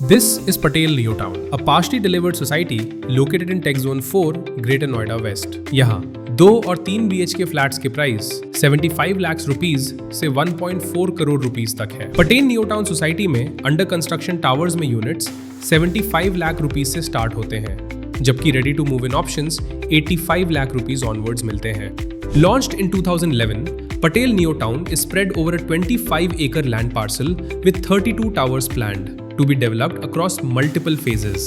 This is Patel Neo Town, a partially delivered society located in Tech Zone 4, Greater Noida West. यहाँ 2 और 3 BHK flats के price 75 lakh rupees से 1.4 crore rupees तक है। Patel New Town society में under construction towers में units 75 lakh rupees से start होते हैं, जबकि ready to move in options 85 lakh rupees onwards मिलते हैं। Launched in 2011, Patel Neo Town is spread over a 25-acre land parcel with 32 towers planned to be developed across multiple phases.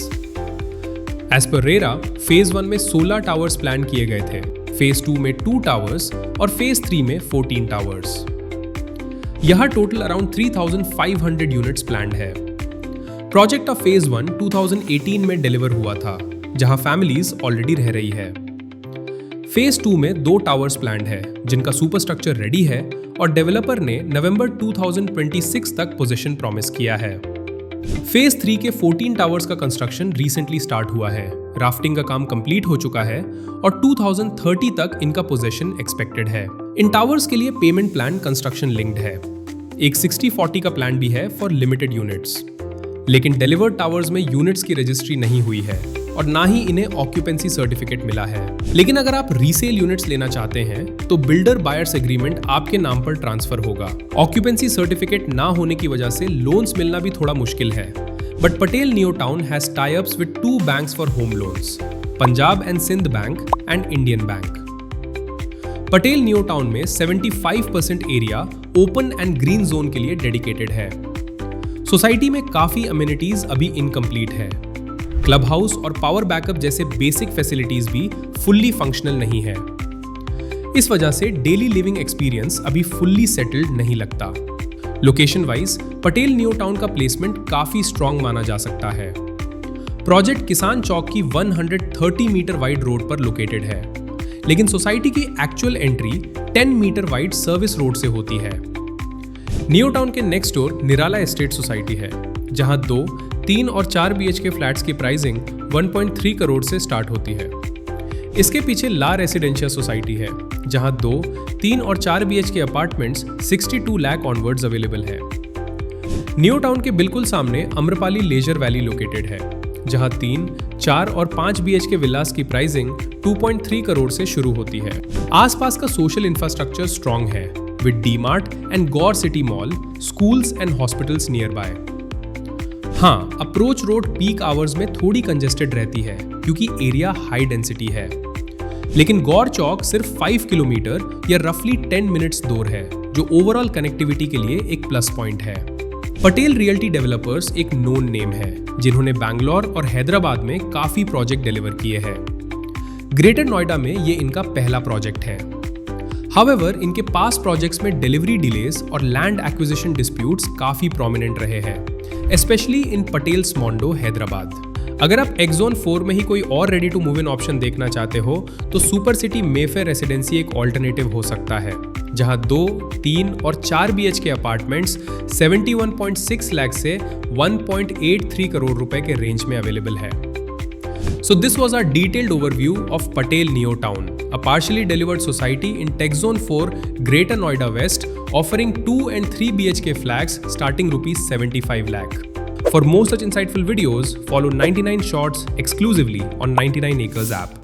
As per RERA, Phase 1 में 16 towers plan किए गए थे, Phase 2 में 2 towers और Phase 3 में 14 towers. यहाँ total around 3,500 units planned है। Project of Phase 1 2018 में डिलीवर हुआ था, जहाँ फैमिलीज ऑलरेडी रह रही है। Phase 2 में 2 टावर्स प्लान्ड है, जिनका सुपरस्ट्रक्चर रेडी है और डेवलपर ने नवंबर 2026 तक पोजीशन प्रॉमिस किया है। Phase 3 के 14 टावर्स का कंस्ट्रक्शन रिसेंटली स्टार्ट हुआ है, राफ्टिंग का काम कंप्लीट हो चुका है और 2030 तक इनका पोजीशन एक्सपेक्टेड है। इन टावर्स के लिए पेमेंट प्लान कंस्ट्रक्शन लिंक्ड है। एक 60-40 का प्लान भी है फॉर लिमिटेड यूनिट्स, लेकिन डिलीवर्ड टावर्स में यूनिट्स की रजिस्ट्री नहीं हुई है और ना ही इन्हें ऑक्यूपेंसी सर्टिफिकेट मिला है। लेकिन अगर आप रीसेल यूनिट्स लेना चाहते हैं तो बिल्डर बायर्स एग्रीमेंट आपके नाम पर ट्रांसफर होगा। ऑक्यूपेंसी सर्टिफिकेट ना होने की वजह से लोन्स मिलना भी थोड़ा मुश्किल है। But Patel New Town has tie ups with 2 banks for home loans, Punjab and Sind Bank and Indian Bank. Patel New Town में 75% area open and green zone के लिए डेडिकेटेड है। सोसाइटी में काफी अम्यूनिटीज अभी इनकम्प्लीट है। क्लब हाउस और पावर बैकअप जैसे बेसिक फैसिलिटीज भी फुल्ली फंक्शनल नहीं है। इस वजह से डेली लिविंग एक्सपीरियंस अभी फुल्ली सेटल्ड नहीं लगता। Location wise Patel New Town का प्लेसमेंट काफी स्ट्रॉन्ग माना जा सकता है। प्रोजेक्ट किसान चौक की 130 मीटर वाइड रोड पर लोकेटेड है, लेकिन सोसाइटी की actual entry 10 metre wide service road से होती है। न्यू टाउन के नेक्स्ट डोर निराला एस्टेट सोसाइटी है, जहां 2, 3 और 4 BHK फ्लैट्स की प्राइसिंग 1.3 करोड़ से स्टार्ट होती है। इसके पीछे ला रेसिडेंशियल सोसाइटी है, जहां 2, 3 और 4 BHK apartments 62 lakh onwards available है। न्यू टाउन के बिल्कुल सामने अम्रपाली लेजर वैली लोकेटेड है, जहां 3, 4 और 5 BHK विलास की प्राइसिंग 2.3 करोड़ से शुरू होती है। आसपास का सोशल इंफ्रास्ट्रक्चर स्ट्रॉन्ग है with D-Mart and Gaur city mall, schools and hospitals near by. हाँ, अप्रोच रोड पीक आवर्स में थोड़ी कंजेस्टेड रहती है क्योंकि एरिया हाई डेंसिटी है, लेकिन गौर चौक सिर्फ 5 किलोमीटर या रफली 10 मिनट्स दूर है, जो ओवरऑल कनेक्टिविटी के लिए एक प्लस पॉइंट है। पटेल रियल्टी डेवलपर्स एक नोन नेम है, जिन्होंने बैंगलोर और हैदराबाद में काफी प्रोजेक्ट डिलीवर किए हैं। ग्रेटर नोएडा में ये इनका पहला प्रोजेक्ट है। हाउएवर, इनके पास प्रोजेक्ट्स में डिलीवरी डिलेज और लैंड एक्विजिशन डिस्प्यूट्स काफी प्रोमिनेंट रहे हैं, specially in Patel's Mondo Hyderabad. अगर आप टेक जोन 4 में ही कोई और ready to move in option देखना चाहते हो तो सुपर सिटी मेफेयर रेसिडेंसी एक ऑल्टरनेटिव हो सकता है, जहां 2, 3 और 4 BHK अपार्टमेंट्स 71.6 लाख से 1.83 करोड़ रुपए के रेंज में अवेलेबल है। So this was our detailed overview of Patel Neo Town, a partially delivered society in Tech Zone 4, Greater Noida West, offering 2 and 3 BHK flats starting rupees 75 lakh. For more such insightful videos, follow 99 Shots exclusively on 99 Acres app.